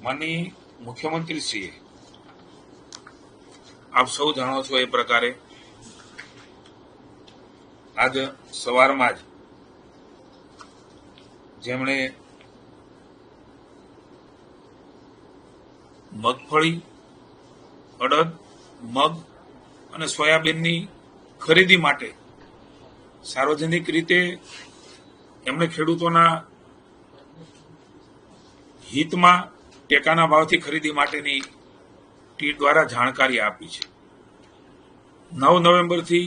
માનની મુખ્યમંત્રીશ્રીએ આપ સૌ જાણો છો એ પ્રકારે આજ સવારમાં જ જેમણે મગફળી, અડદ, મગ અને સોયાબીનની ખરીદી માટે સાર્વજનિક રીતે એમણે ખેડૂતોના હિતમાં ટેકાના ભાવથી ખરીદી માટેની ટીમ દ્વારા જાણકારી આપી છે। 9 નવેમ્બરથી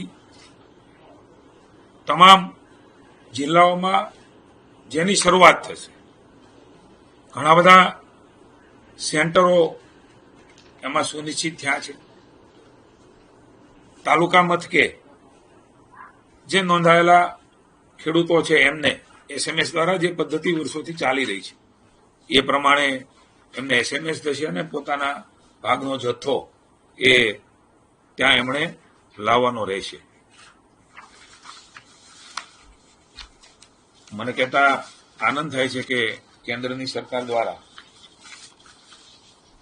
તમામ જિલ્લાઓમાં જેની શરૂઆત થશે। ઘણા બધા સેન્ટરો એમાં સુનિશ્ચિત થયા છે। તાલુકા મથકે જે નોંધાયેલા ખેડૂતો છે એમને SMS દ્વારા જે પદ્ધતિ વર્ષોથી ચાલી રહી છે એ પ્રમાણે એમને SMS થશે અને પોતાના ભાગનો જથ્થો એ ત્યાં એમણે લાવવાનો રહેશે। મને કહેતા આનંદ થાય છે કે કેન્દ્રની સરકાર દ્વારા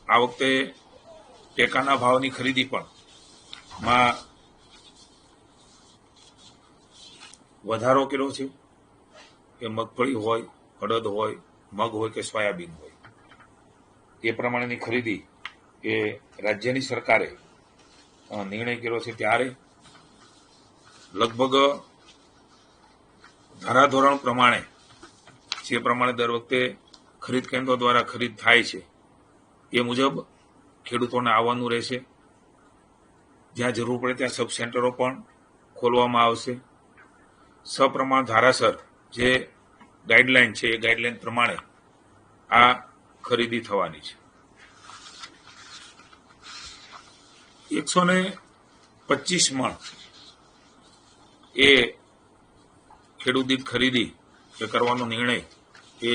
આ વખતે ટેકાના ભાવની ખરીદી પણ માં વધારો કર્યો છે કે મગફળી હોય, અડદ હોય, મગ હોય કે સોયાબીન હોય એ પ્રમાણેની ખરીદી એ રાજ્યની સરકારે નિર્ણય કર્યો છે। ત્યારે લગભગ ધારાધોરણ પ્રમાણે જે પ્રમાણે દર વખતે ખરીદ કેન્દ્રો દ્વારા ખરીદ થાય છે એ મુજબ ખેડૂતોને આવવાનું રહેશે। જ્યાં જરૂર પડે ત્યાં સબ સેન્ટરો પણ ખોલવામાં આવશે। સપ્રમાણ ધારાસર જે ગાઈડલાઈન છે એ ગાઈડલાઈન પ્રમાણે આ ખરીદી થવાની છે। 125 મણ એ ખેડૂત દીઠ ખરીદી એ કરવાનો નિર્ણય એ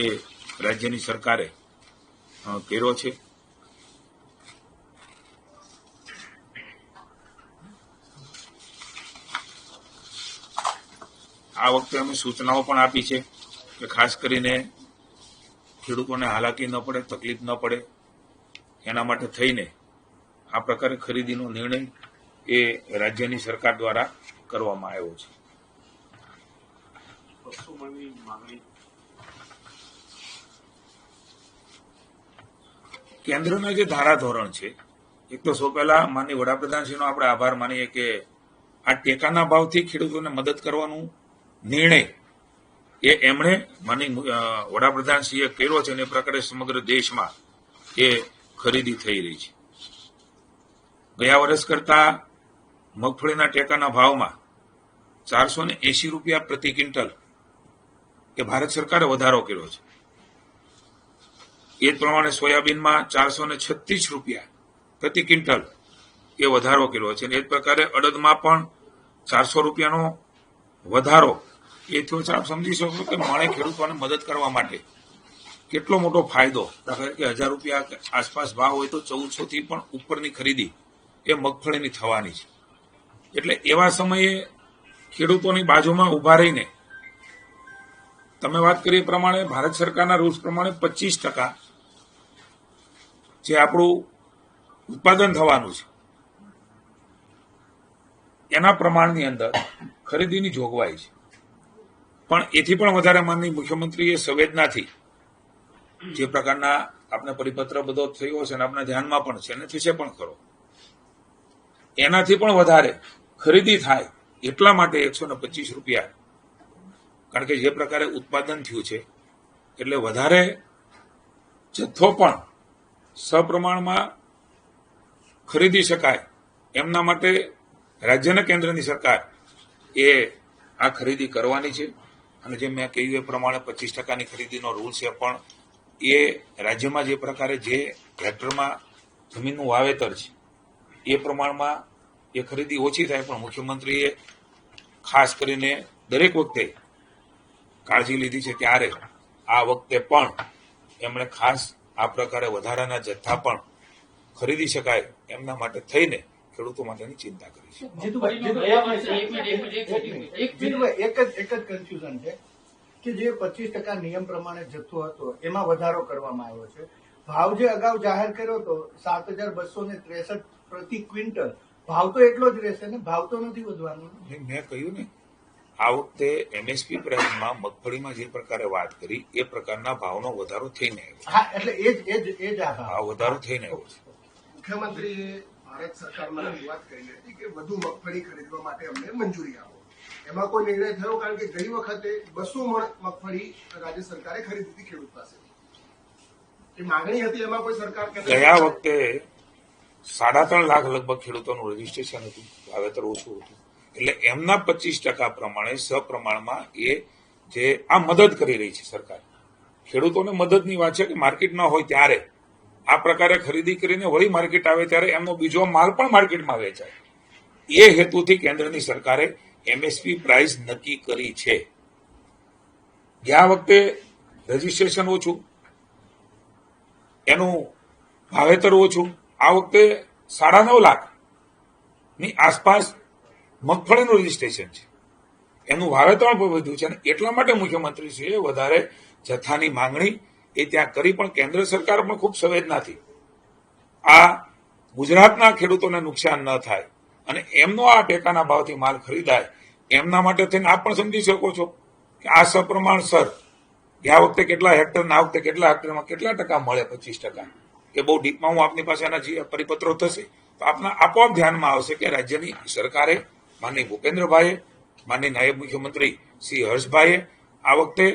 રાજ્યની સરકારે કર્યો છે। આ વખતે અમે સૂચનાઓ પણ આપી છે કે ખાસ કરીને ખેડૂતોને હાલાકી ન પડે, તકલીફ ન પડે એના માટે થઈને આ પ્રકારે ખરીદીનો નિર્ણય એ રાજ્યની સરકાર દ્વારા કરવામાં આવ્યો છે। કેન્દ્રના જે ધારાધોરણ છે એક તો સૌ પહેલા માનનીય વડાપ્રધાનશ્રીનો આપણે આભાર માનીએ કે આ ટેકાના ભાવથી ખેડૂતોને મદદ કરવાનું નિર્ણય એ એમણે માનનીય વડાપ્રધાનશ્રીએ કર્યો છે અને એ પ્રકારે સમગ્ર દેશમાં એ ખરીદી થઈ રહી છે। ગયા વર્ષ કરતા મગફળીના ટેકાના ભાવમાં 480 રૂપિયા પ્રતિ ક્વિન્ટલ એ ભારત સરકારે વધારો કર્યો છે। એ જ પ્રમાણે સોયાબીનમાં 436 રૂપિયા પ્રતિ ક્વિન્ટલ એ વધારો કર્યો છે અને એ જ પ્રકારે અડદમાં પણ 400 રૂપિયાનો વધારો એ થયો છે। આપ સમજી શકો કે માણે ખેડૂતોને મદદ કરવા માટે કેટલો મોટો ફાયદો, દાખલા કે 1000 રૂપિયા આસપાસ ભાવ હોય તો 1400 થી પણ ઉપરની ખરીદી એ મગફળીની થવાની છે। એટલે એવા સમયે ખેડૂતોની બાજુમાં ઉભા રહીને તમે વાત કરી પ્રમાણે ભારત સરકારના રૂલ્સ પ્રમાણે 25% જે આપણું ઉત્પાદન થવાનું છે એના પ્રમાણની અંદર ખરીદીની જોગવાઈ છે। પણ એથી પણ વધારે માનનીય મુખ્યમંત્રીએ સંવેદનાથી જે પ્રકારના આપણે પરિપત્ર બધો થયો છે અને આપણા ધ્યાનમાં પણ છે અને થશે પણ ખરો, એનાથી પણ વધારે ખરીદી થાય એટલા માટે 125 રૂપિયા, કારણ કે જે પ્રકારે ઉત્પાદન થયું છે એટલે વધારે જથ્થો પણ સપ્રમાણમાં ખરીદી શકાય એમના માટે રાજ્યના કેન્દ્રની સરકાર એ આ ખરીદી કરવાની છે। અને જે મેં કહ્યું એ પ્રમાણે 25%ની ખરીદીનો રૂલ છે પણ એ રાજ્યમાં જે પ્રકારે જે હેક્ટરમાં જમીનનું વાવેતર છે એ પ્રમાણમાં એ ખરીદી ઓછી થાય, પણ મુખ્યમંત્રીએ ખાસ કરીને દરેક વખતે કાળજી લીધી છે ત્યારે આ વખતે પણ એમણે ખાસ આ પ્રકારે વધારાના જથ્થા પણ ખરીદી શકાય એમના માટે થઈને ખેડૂતો માટેની ચિંતા કરી છે। એક જ કન્ફ્યુઝન છે કે જે 25% નિયમ પ્રમાણે જથ્થો હતો એમાં વધારો કરવામાં આવ્યો છે, ભાવ જે અગાઉ જાહેર કર્યો હતો 7,263 પ્રતિ ક્વિન્ટલ, ભાવ તો એટલો જ રહેશે ને, ભાવ તો નથી વધવાનો. મેં કહ્યું ને, આ વખતે એમએસપી પ્રાઇસમાં મગફળીમાં જે પ્રકારે વાત કરી એ પ્રકારના ભાવનો વધારો થઈને આવ્યો હા, એટલે એ જ આ ભાવ વધારો થઈને આવ્યો છે. મુખ્યમંત્રીએ ભારત સરકારમાં રજૂઆત કરી હતી કે વધુ મગફળી ખરીદવા માટે અમને મંજૂરી આપો. એમાં કોઈ નિર્ણય થયો? કારણ કે ગઈ વખતે 200 મણ મગફળી રાજ્ય સરકારે ખરીદી હતી ખેડૂત પાસે. એ માંગણી હતી, એમાં કોઈ સરકાર ગયા વખતે 3.5 લાખ લગભગ ખેડૂતોનું રજીસ્ટ્રેશન હતું, વાવેતર ઓછું હતું, એટલે એમના 25% પ્રમાણે સપ્રમાણમાં એ જે આ મદદ કરી રહી છે સરકાર, ખેડૂતોને મદદની વાત છે કે માર્કેટ ન હોય ત્યારે આ પ્રકારે ખરીદી કરીને વળી માર્કેટ આવે ત્યારે એમનો બીજો માલ પણ માર્કેટમાં વેચાય, એ હેતુથી કેન્દ્રની સરકારે એમએસપી પ્રાઇસ નક્કી કરી છે. ગયા વખતે રજીસ્ટ્રેશન ઓછું, એનું વાવેતર ઓછું, આ વખતે 9.5 લાખની આસપાસ મગફળીનું રજીસ્ટ્રેશન છે, એનું વાવેતર પણ વધ્યું છે, અને એટલા માટે મુખ્યમંત્રીશ્રીએ વધારે જથ્થાની માંગણી એ ત્યાં કરી. પણ કેન્દ્ર સરકાર પણ ખૂબ સંવેદનાથી આ ગુજરાતના ખેડૂતોને નુકસાન ન થાય અને એમનો આ ટેકાના ભાવથી માલ ખરીદાય એમના માટે થઈને આપ પણ સમજી શકો છો કે આ સપ્રમાણસર ગયા વખતે કેટલા હેક્ટર, આ વખતે કેટલા હેક્ટરમાં કેટલા ટકા મળે, 25%, કે બહુ ડીપમાં હું આપની પાસે એના જે પરિપત્રો થશે તો આપના આપોઆપ ધ્યાનમાં આવશે કે રાજ્યની સરકારે, માનનીય ભૂપેન્દ્રભાઈએ, માનનીય નાયબ મુખ્યમંત્રી શ્રી હર્ષભાઈએ આ વખતે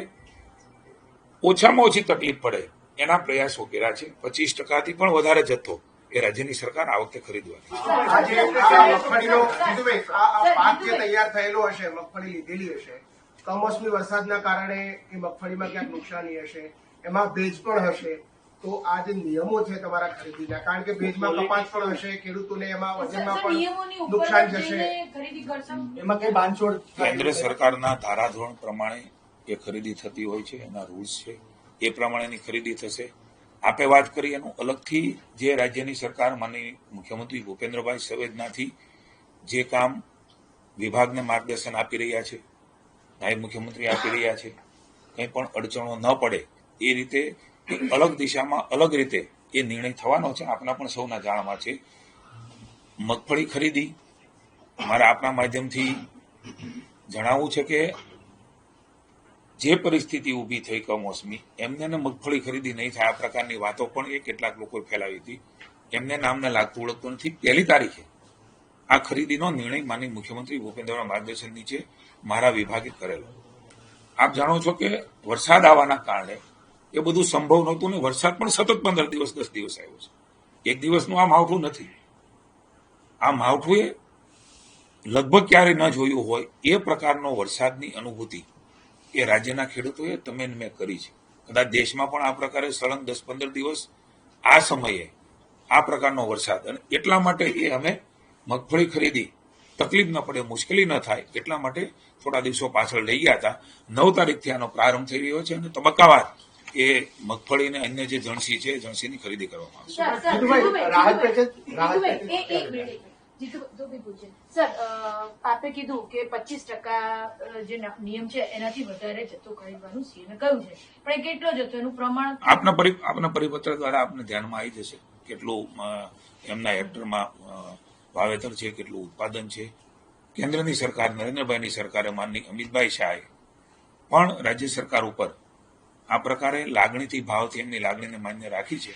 ઓછામાં ઓછી તકલીફ પડે એના પ્રયાસો કર્યા છે. 25%થી પણ વધારે જથ્થો એ રાજ્યની સરકાર આ વખતે ખરીદવાની. આજે આ મગફળીનો આ પાક જે તૈયાર થયેલો હશે, મગફળી લીધેલી હશે, કમોસમી વરસાદના કારણે એ મગફળીમાં ક્યાંક નુકસાની હશે, એમાં ભેજ પણ હશે, તો આ જે નિયમો છે તમારા ખરીદીના, કારણ કે ભેજમાં કપાસ પણ હશે, ખેડૂતોને એમાં વજનમાં પણ નુકસાન જશે, એમાં કઈ બાંધછોડ કેન્દ્ર સરકારના ધારાધોરણ પ્રમાણે એ ખરીદી થતી હોય છે, એના રૂલ્સ છે, એ પ્રમાણેની ખરીદી થશે. આપે વાત કરી એનું અલગથી જે રાજ્યની સરકાર, માનનીય મુખ્યમંત્રી ભૂપેન્દ્રભાઈ સંવેદનાથી જે કામ વિભાગને માર્ગદર્શન આપી રહ્યા છે, નાયબ મુખ્યમંત્રી આપી રહ્યા છે, કંઈ પણ અડચણો ન પડે એ રીતે અલગ દિશામાં અલગ રીતે એ નિર્ણય થવાનો છે. આપના પણ સૌના જાણમાં છે. મગફળી ખરીદી મારા આપના માધ્યમથી જણાવવું છે કે જે પરિસ્થિતિ ઊભી થઈ કમોસમી, એમને મગફળી ખરીદી નહીં થાય આ પ્રકારની વાતો પણ એ કેટલાક લોકોએ ફેલાવી હતી. એમને નામને લાગતું ઓળખતું નથી. 1 તારીખે આ ખરીદીનો નિર્ણય માનનીય મુખ્યમંત્રી ભૂપેન્દ્રના માર્ગદર્શન નીચે મારા વિભાગે કરેલો. આપ જાણો છો કે વરસાદ આવવાના કારણે એ બધું સંભવ નહોતું ને વરસાદ પણ સતત 15 દિવસ 10 દિવસ આવ્યો છે. એક દિવસનું આ માવઠું નથી. આ માવઠું એ લગભગ ક્યારેય ન જોયું હોય એ પ્રકારનો વરસાદની અનુભૂતિ એ રાજ્યના ખેડૂતોએ તમે મેં કરી છે. કદાચ દેશમાં પણ આ પ્રકારે સળંગ 10-15 દિવસ આ સમયે આ પ્રકારનો વરસાદ, અને એટલા માટે એ અમે મગફળી ખરીદી તકલીફ ન પડે, મુશ્કેલી ન થાય એટલા માટે થોડા દિવસો પાછળ લઈ ગયા હતા. 9 તારીખથી આનો પ્રારંભ થઈ રહ્યો છે અને તબક્કાવાર એ મગફળી અને અન્ય જે જણસી છે જણસીની ખરીદી કરવામાં આવશે. સર, આપે કીધું કે 25% જે નિયમ છે એનાથી વધારે જથ્થો ખરીદવાનું સીએમે કહ્યું છે, પણ એ કેટલો જથ્થો, એનું પ્રમાણ આપના પરિપત્ર દ્વારા આપને ધ્યાનમાં આવી જશે કેટલું એમના હેક્ટરમાં વાવેતર છે, કેટલું ઉત્પાદન છે. કેન્દ્રની સરકાર, નરેન્દ્રભાઈની સરકારે, માનનીય અમિતભાઈ શાહે પણ રાજ્ય સરકાર ઉપર આ પ્રકારે લાગણીથી, ભાવથી એમની લાગણીને માન્ય રાખી છે.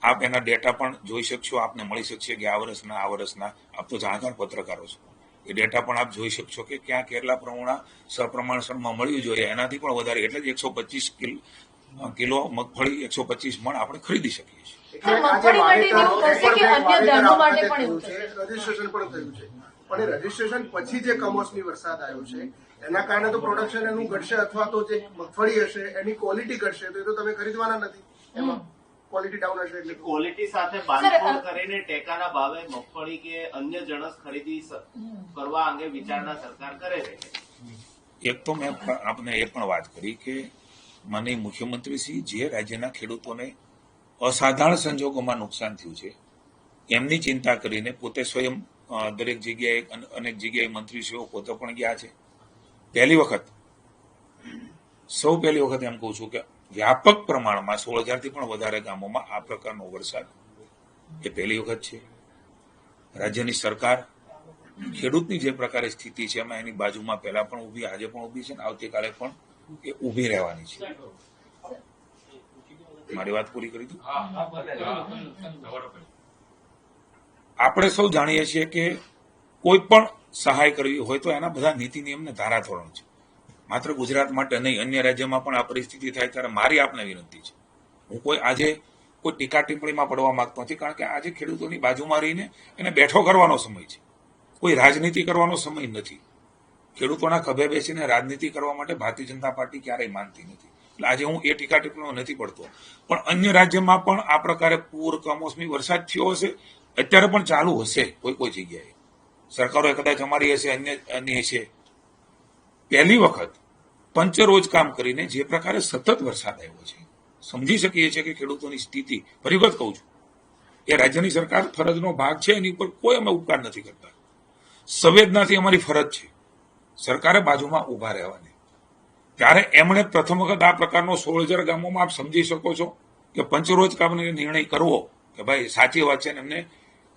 આપ એના ડેટા પણ જોઈ શકશો, આપને મળી શકશે કે આ વર્ષના આપ તો જાણકાર પત્રકારો છો, એ ડેટા પણ આપ જોઈ શકશો કે ક્યાં કેટલા પ્રમાણ સપ્રમાણસરમાં મળ્યું જોઈએ. એનાથી પણ વધારે, એટલે જ 125 કિલો મગફળી, 125 મણ આપણે ખરીદી શકીએ છીએ. રજીસ્ટ્રેશન પણ થયું છે, પણ એ રજીસ્ટ્રેશન પછી જે કમોસમી વરસાદ આવ્યો છે એના કારણે તો પ્રોડક્શન એનું ઘટશે, અથવા તો જે મગફળી હશે એની ક્વોલિટી ઘટશે, તો એ તો તમે ખરીદવાના નથી. એમાં ક્વોલિટી ડાઉન હશે એટલે ક્વોલિટી સાથે બાંધછોડ કરીને ટેકાના ભાવે મગફળી કે અન્ય જણસ ખરીદી કરવા અંગે વિચારણા સરકાર કરે છે. એક તો મેં આપને એ પણ વાત કરી કે માનનીય મુખ્યમંત્રીશ્રી જે રાજ્યના ખેડૂતોને અસાધારણ સંજોગોમાં નુકસાન થયું છે એમની ચિંતા કરીને પોતે સ્વયં દરેક જગ્યાએ, અનેક જગ્યાએ મંત્રીશ્રીઓ પોતે પણ ગયા છે. પહેલી વખત એમ કહું છું કે વ્યાપક પ્રમાણમાં 16,000થી પણ વધારે ગામોમાં આ પ્રકારનો વરસાદ એ પહેલી વખત છે. રાજ્યની સરકાર ખેડૂતની જે પ્રકારે સ્થિતિ છે એમાં એની બાજુમાં પહેલા પણ ઊભી, આજે પણ ઊભી છે અને આવતીકાલે પણ એ ઊભી રહેવાની છે. મારી વાત પૂરી કરી દઉં. આપણે સૌ જાણીએ છીએ કે કોઈ પણ સહાય કરવી હોય તો એના બધા નીતિ નિયમ ને ધારાધોરણ છે. માત્ર ગુજરાત માટે નહીં, અન્ય રાજ્યમાં પણ આ પરિસ્થિતિ થાય ત્યારે મારી આપને વિનંતી છે, હું કોઈ આજે કોઈ ટીકા ટિપ્પણીમાં પડવા માંગતો નથી, કારણ કે આજે ખેડૂતોની બાજુમાં રહીને એને બેઠો કરવાનો સમય છે, કોઈ રાજનીતિ કરવાનો સમય નથી. ખેડૂતોના ખભે બેસીને રાજનીતિ કરવા માટે ભારતીય જનતા પાર્ટી ક્યારેય માનતી નથી. એટલે આજે હું એ ટીકા ટિપ્પણીઓ નથી પડતો. પણ અન્ય રાજ્યમાં પણ આ પ્રકારે પૂર, કમોસમી વરસાદ થયો હશે, અત્યારે પણ ચાલુ હશે કોઈ જગ્યાએ. સરકારોએ કદાચ અમારી હશે, અન્ય હશે. પહેલી વખત પંચરોજ કામ કરીને જે પ્રકારે સતત વરસાદ આવ્યો છે, સમજી શકીએ છીએ કે ખેડૂતોની સ્થિતિ. ફરી વખત કહું છું, એ રાજ્યની સરકાર ફરજનો ભાગ છે, એની ઉપર કોઈ અમે ઉપકાર નથી કરતા. સંવેદનાથી અમારી ફરજ છે સરકારે બાજુમાં ઉભા રહેવાની. ત્યારે એમણે પ્રથમ વખત આ પ્રકારનો 16,000 ગામોમાં આપ સમજી શકો છો કે પંચરોજ કામનો નિર્ણય કરવો કે ભાઈ સાચી વાત છે ને એમને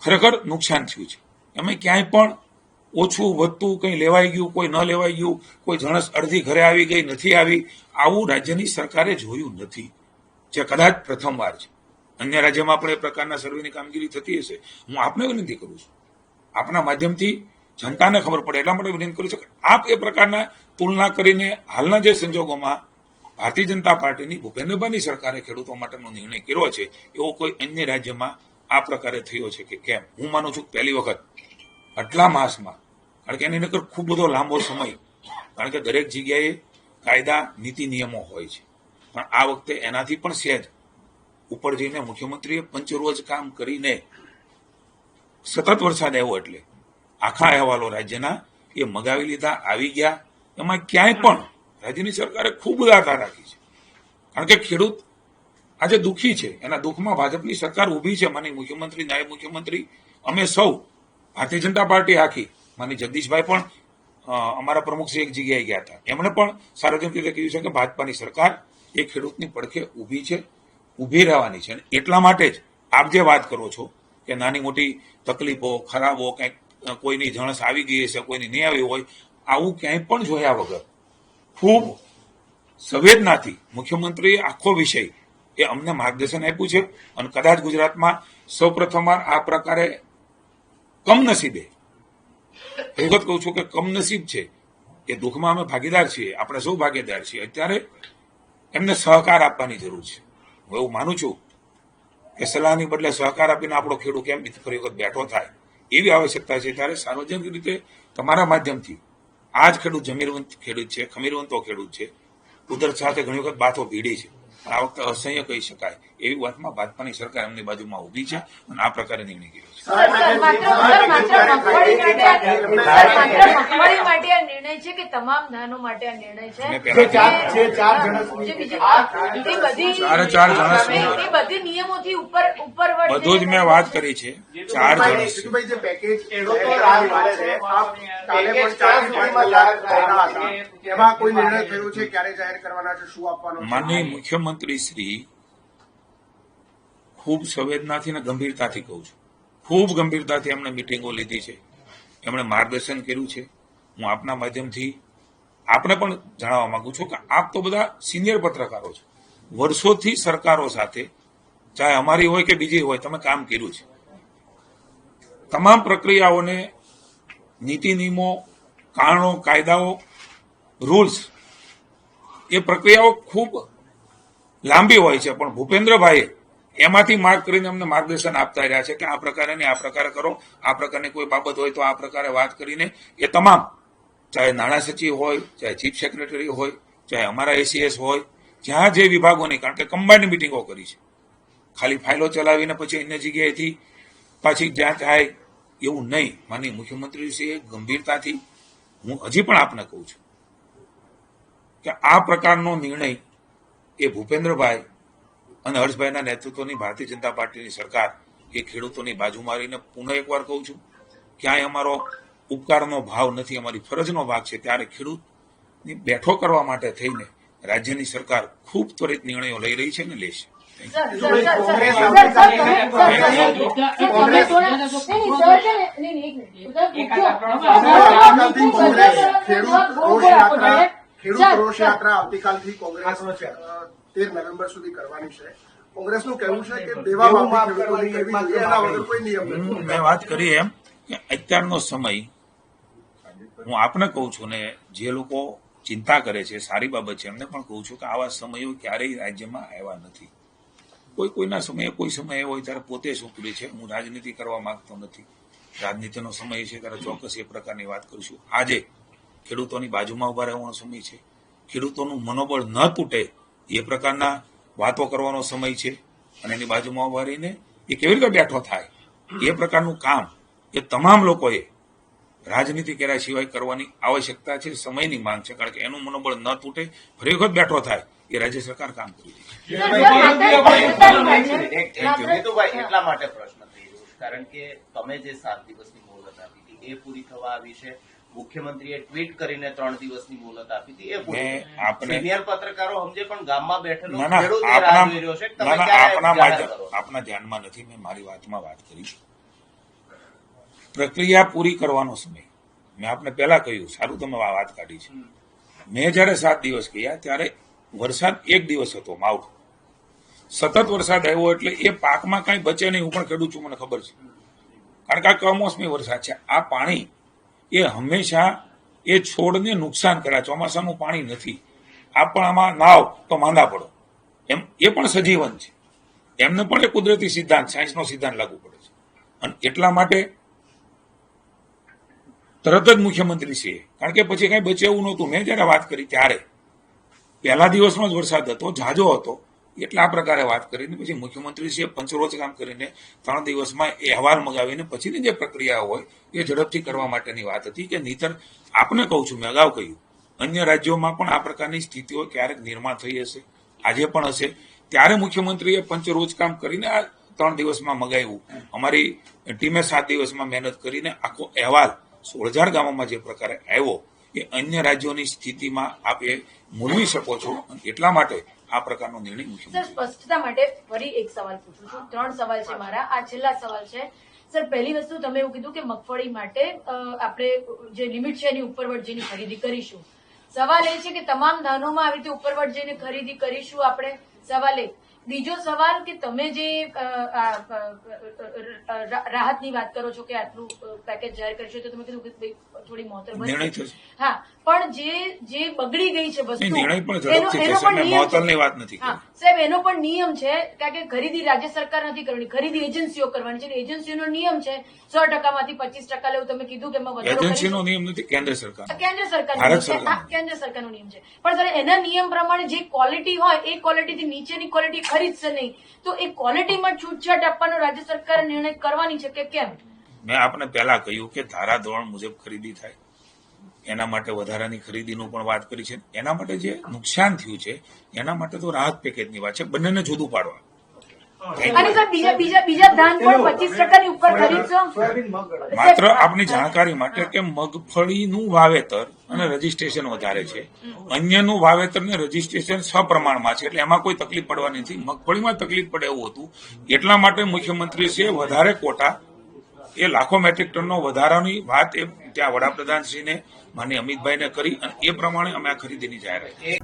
ખરેખર નુકસાન થયું છે. એમાં ક્યાંય પણ ઓછું વધતું કંઈ લેવાઈ ગયું, કોઈ ન લેવાઈ ગયું, કોઈ જણસ અડધી ઘરે આવી ગઈ, નથી આવી, આવું રાજ્યની સરકારે જોયું નથી, જે કદાચ પ્રથમવાર છે. અન્ય રાજ્યમાં પણ એ પ્રકારના સર્વેની કામગીરી થતી હશે. હું આપને વિનંતી કરું છું, આપના માધ્યમથી જનતાને ખબર પડે એટલા માટે વિનંતી કરું છું કે આપ એ પ્રકારના તુલના કરીને હાલના જે સંજોગોમાં ભારતીય જનતા પાર્ટીની ભૂપેન્દ્રભાઈની સરકારે ખેડૂતો માટેનો નિર્ણય કર્યો છે, એવો કોઈ અન્ય રાજ્યમાં આ પ્રકારે થયો છે કે કેમ? હું માનું છું પહેલી વખત આટલા માસમાં, કારણ કે એની નકર ખૂબ બધો લાંબો સમય, કારણ કે દરેક જગ્યાએ કાયદા, નીતિ નિયમો હોય છે, પણ આ વખતે એનાથી પણ સહેજ ઉપર જઈને મુખ્યમંત્રીએ પંચરોજ કામ કરીને સતત વરસાદ આવ્યો એટલે આખા અહેવાલો રાજ્યના એ મગાવી લીધા, આવી ગયા. એમાં ક્યાંય પણ રાજ્યની સરકારે ખૂબ ઉદારતા રાખી છે, કારણ કે ખેડૂત આજે દુઃખી છે, એના દુઃખમાં ભાજપની સરકાર ઊભી છે. માની મુખ્યમંત્રી, નાયબ મુખ્યમંત્રી, અમે સૌ ભારતીય જનતા પાર્ટી આખી, માની જગદીશભાઈ પણ અમારા પ્રમુખશ્રી એક જગ્યાએ ગયા હતા, એમણે પણ સાર્વજનિક રીતે કહ્યું છે કે ભાજપાની સરકાર એ ખેડૂતની પડખે ઊભી છે, ઊભી રહેવાની છે. એટલા માટે જ આપ જે વાત કરો છો કે નાની મોટી તકલીફો, ખરાબો, કંઈક કોઈની જણસ આવી ગઈ હશે, કોઈની નહીં આવી હોય, આવું ક્યાંય પણ જોયા વગર ખૂબ સંવેદનાથી મુખ્યમંત્રીએ આખો વિષય એ અમને માર્ગદર્શન આપ્યું છે. અને કદાચ ગુજરાતમાં સૌપ્રથમવાર આ પ્રકારે કમનસીબે, વખત કહું છું કે કમનસીબ છે, એ દુઃખમાં અમે ભાગીદાર છીએ, આપણે સૌ ભાગીદાર છીએ. અત્યારે એમને સહકાર આપવાની જરૂર છે. હું એવું માનું છું કે સલાહની બદલે સહકાર આપીને આપણો ખેડૂત કેમ ફરી વખત બેઠો થાય, એવી આવશ્યકતા છે. ત્યારે સાર્વજનિક રીતે તમારા માધ્યમથી આ જ ખેડૂત જમીરવંત ખેડૂત છે, ખમીરવંતો ખેડૂત છે, કુદરત સાથે ઘણી વખત બાતો ભીડી છે, પણ આ વખતે અસહ્ય કહી શકાય એવી વાતમાં ભાજપાની સરકાર એમની બાજુમાં ઊભી છે અને આ પ્રકારે નિર્ણય કર્યો છે. મગફળી માટે આ નિર્ણય છે કે તમામ ધાનો માટે આ નિર્ણય છે? મેં પહેલા જે ચાર જણસ જે બીજી ચાર જણસ એ બધી નિયમોથી ઉપર બધું જ મેં વાત કરી છે. 4 જણસ જીતુભાઈ, જે પેકેજ જાહેર મળે છે, આપ કાલે પણ 4 થી 5 કલાક થયેલા હતા, એમાં કોઈ નિર્ણય થયો છે? ક્યારે જાહેર કરવાના છે? શું આપવાનો છે? માનનીય મુખ્યમંત્રી શ્રી ખૂબ સંવેદનાથી અને ગંભીરતાથી કહું છું, ખૂબ ગંભીરતાથી એમણે મિટિંગો લીધી છે, એમણે માર્ગદર્શન કર્યું છે. હું આપના માધ્યમથી આપને પણ જણાવવા માંગુ છું કે આપ તો બધા સિનિયર પત્રકારો છો, વર્ષોથી સરકારો સાથે, ચાહે અમારી હોય કે બીજી હોય, તમે કામ કર્યું છે. તમામ પ્રક્રિયાઓને, નીતિ નિયમો, કારણો, કાયદાઓ, રૂલ્સ, એ પ્રક્રિયાઓ ખૂબ લાંબી હોય છે, પણ ભૂપેન્દ્રભાઈએ એમાંથી માર્ગ કરીને અમને માર્ગદર્શન આપતા રહ્યા છે કે આ પ્રકારે ને આ પ્રકારે કરો, આ પ્રકારની કોઈ બાબત હોય તો આ પ્રકારે વાત કરીને એ તમામ, ચાહે નાણાં સચિવ હોય, ચાહે ચીફ સેક્રેટરી હોય, ચાહે અમારા એસીએસ હોય, જ્યાં જે વિભાગોની, કારણ કે કમ્બાઇન્ડ મિટિંગો કરી છે, ખાલી ફાઇલો ચલાવીને પછી અન્ય જગ્યાએથી પાછી જ્યાં ચાહે એવું નહીં. માનનીય મુખ્યમંત્રીશ્રીએ ગંભીરતાથી, હું હજી પણ આપને કહું છું કે આ પ્રકારનો નિર્ણય એ ભૂપેન્દ્રભાઈ અને હર્ષભાઈના નેતૃત્વની ભારતીય જનતા પાર્ટીની સરકાર એ ખેડૂતોની બાજુમાં રહીને, પુનઃ એકવાર કહું છું, ક્યાંય અમારો ઉપકારનો ભાવ નથી, અમારી ફરજનો ભાગ છે. ત્યારે ખેડૂતની બેઠો કરવા માટે થઈને રાજ્યની સરકાર ખૂબ ત્વરિત નિર્ણયો લઈ રહી છે અને લેશે. ખેડૂત રોષ યાત્રા આવતીકાલથી કોંગ્રેસ 13 નવેમ્બર સુધી કરવાની છે. કોંગ્રેસનું કહેવું છે કે દેવા માફી ખેડૂતોની કરવી જોઈએ, એના વગર કોઈ નિયમ નથી. મેં વાત કરી એમ કે અત્યારનો સમય હું આપને કહું છું ને જે લોકો ચિંતા કરે છે સારી બાબત છે એમને પણ કહું છું કે આવા સમયો ક્યારેય રાજ્યમાં આવ્યા નથી. કોઈના સમયે કોઈ સમય હોય ત્યારે પોતે સુધરી છે. હું રાજનીતિ કરવા માંગતો નથી. રાજનીતિનો સમય છે ત્યારે ચોક્કસ એ પ્રકારની વાત કરીશું. આજે ખેડૂતોની બાજુમાં ઉભા રહેવાનો સમય છે. ખેડૂતોનું મનોબળ ન તૂટે એ પ્રકારના વાતો કરવાનો સમય છે અને એની બાજુમાં ઉભા રહીને એ કેવી રીતે બેઠો થાય એ પ્રકારનું કામ એ તમામ લોકોએ રાજનીતિ કર્યા સિવાય કરવાની આવશ્યકતા છે. સમયની માંગ છે કારણ કે એનું મનોબળ ન તૂટે ફરી વખત બેઠો થાય એ રાજ્ય સરકાર કામ કરી રહી છે. જીતુભાઈ, એટલા માટે પ્રશ્ન થઈ રહ્યો છે કારણ કે તમે જે 7 દિવસની મોહલત આપી હતી એ પૂરી થવા આવી છે. મુખ્યમંત્રીએ ટ્વીટ કરીને 3 દિવસની મોહલત આપી હતી એ પૂરી. સિનિયર પત્રકારો સમજે પણ ગામમાં બેઠેલો ખેડૂત એ રાહ જોઈ રહ્યો છે કે તમે ક્યારે જાહેર કરો. આપના ધ્યાનમાં નથી. મેં મારી વાતમાં વાત કરી પ્રક્રિયા પૂરી કરવાનો સમય. મેં આપને પહેલા કહ્યું સારું તમે આ વાત કાઢી છે. મેં જયારે 7 દિવસ ગયા ત્યારે વરસાદ 1 દિવસ હતો માવઠું. સતત વરસાદ આવ્યો એટલે એ પાકમાં કઈ બચે નહીં. હું પણ ખેડૂત છું, મને ખબર છે કારણ કે આ કમોસમી વરસાદ છે. આ પાણી એ હંમેશા એ છોડને નુકસાન કરે. ચોમાસાનું પાણી નથી. આપ પણ આમાં નાવ તો માંદા પડો એમ. એ પણ સજીવન છે. એમને પણ એ કુદરતી સિદ્ધાંત સાયન્સનો સિદ્ધાંત લાગુ પડે છે અને એટલા માટે તરત જ મુખ્યમંત્રી છે કારણ કે પછી કઈ બચે એવું નહોતું. મેં જયારે વાત કરી ત્યારે પહેલા દિવસનો જ વરસાદ હતો, ઝાઝો હતો એટલે આ પ્રકારે વાત કરીને પછી મુખ્યમંત્રીશ્રીએ પંચરોજ કામ કરીને 3 દિવસમાં એ અહેવાલ મગાવીને પછીની જે પ્રક્રિયા હોય એ ઝડપથી કરવા માટેની વાત હતી કે નહીતર આપને કહું છું, મેં અગાઉ કહ્યું અન્ય રાજ્યોમાં પણ આ પ્રકારની સ્થિતિઓ ક્યારેક નિર્માણ થઈ હશે, આજે પણ હશે. ત્યારે મુખ્યમંત્રીએ પંચરોજ કામ કરીને આ 3 દિવસમાં મગાવ્યું. અમારી ટીમે 7 દિવસમાં મહેનત કરીને આખો અહેવાલ 16,000 ગામોમાં જે પ્રકારે આવ્યો એ અન્ય રાજ્યોની સ્થિતિમાં આપ એ મૂલવી શકો છો. એટલા માટે આ પ્રકારનો નિર્ણય સર, મુખ્યમંત્રી. સ્પષ્ટતા માટે ફરી એક સવાલ પૂછું છું. 3 સવાલ છે મારા. આ છેલ્લા સવાલ છે. સર, પહેલી વસ્તુ તમે એવું કીધું કે મગફળી માટે આપણે જે લિમિટ છે એની ઉપરવટ જઈને ખરીદી કરીશું. સવાલ એ છે કે તમામ ધાનોમાં આવી રીતે ઉપરવટ જઈને ખરીદી કરીશું આપણે? સવાલ એક. બીજો સવાલ કે તમે જે રાહતની વાત કરો છો કે આટલું પેકેજ જાહેર કરશો તો તમે કીધું કે થોડી મોતર નિર્ણય બનશે. થશે. હા, પણ જે બગડી ગઈ છે વસ્તુ નિર્ણય પણ એનો ઝડપથી થશે. પણ મેં નિયમ છે. મહોત્સવની વાત નથી હા, કરી. સાહેબ, એનો પણ નિયમ છે કારણ કે ખરીદી રાજ્ય સરકાર નથી કરવાની, ખરીદી એજન્સીઓ કરવાની છે. એજન્સીઓનો નિયમ છે 100% માંથી 25% લેવું. તમે કીધું કે એમાં વધારો એજન્સીનો નિયમ નથી, કેન્દ્ર સરકાર. કેન્દ્ર સરકારનો ભારત નિયમ છે. સરકારનો. હા, કેન્દ્ર સરકારનો નિયમ છે. પણ સર, એના નિયમ પ્રમાણે જે ક્વોલિટી હોય એ ક્વોલિટીથી નીચેની ક્વોલિટી ખરીદશે નહીં. તો એ ક્વોલિટીમાં છૂટછાટ આપવાનો રાજ્ય સરકારે નિર્ણય કરવાની છે કે કેમ? મેં આપને પહેલા કહ્યું કે ધારાધોરણ મુજબ ખરીદી થાય. એના માટે વધારાની ખરીદીનું પણ વાત કરી છે. એના માટે જે નુકસાન થયું છે એના માટે તો રાહત પેકેજની વાત છે. બંનેને જુદું પાડવા. અને સર, બીજા ધાન પણ 25% ની ઉપર ખરીદશો? સોયાબીન, મગ, માત્ર આપની જાણકારી માટે કે મગફળીનું વાવેતર અને રજીસ્ટ્રેશન વધારે છે. અન્યનું વાવેતર ને રજીસ્ટ્રેશન સપ્રમાણમાં છે એટલે એમાં કોઈ તકલીફ પડવાની નથી. મગફળીમાં તકલીફ પડે એવું હતું એટલા માટે મુખ્યમંત્રીશ્રીએ વધારે કોટા એ લાખો મેટ્રિક ટનનો વધારાની વાત એ ત્યાં વડાપ્રધાનશ્રીને માનનીય અમિતભાઈને કરી અને એ પ્રમાણે અમે આ ખરીદીની જાહેરાત કરી.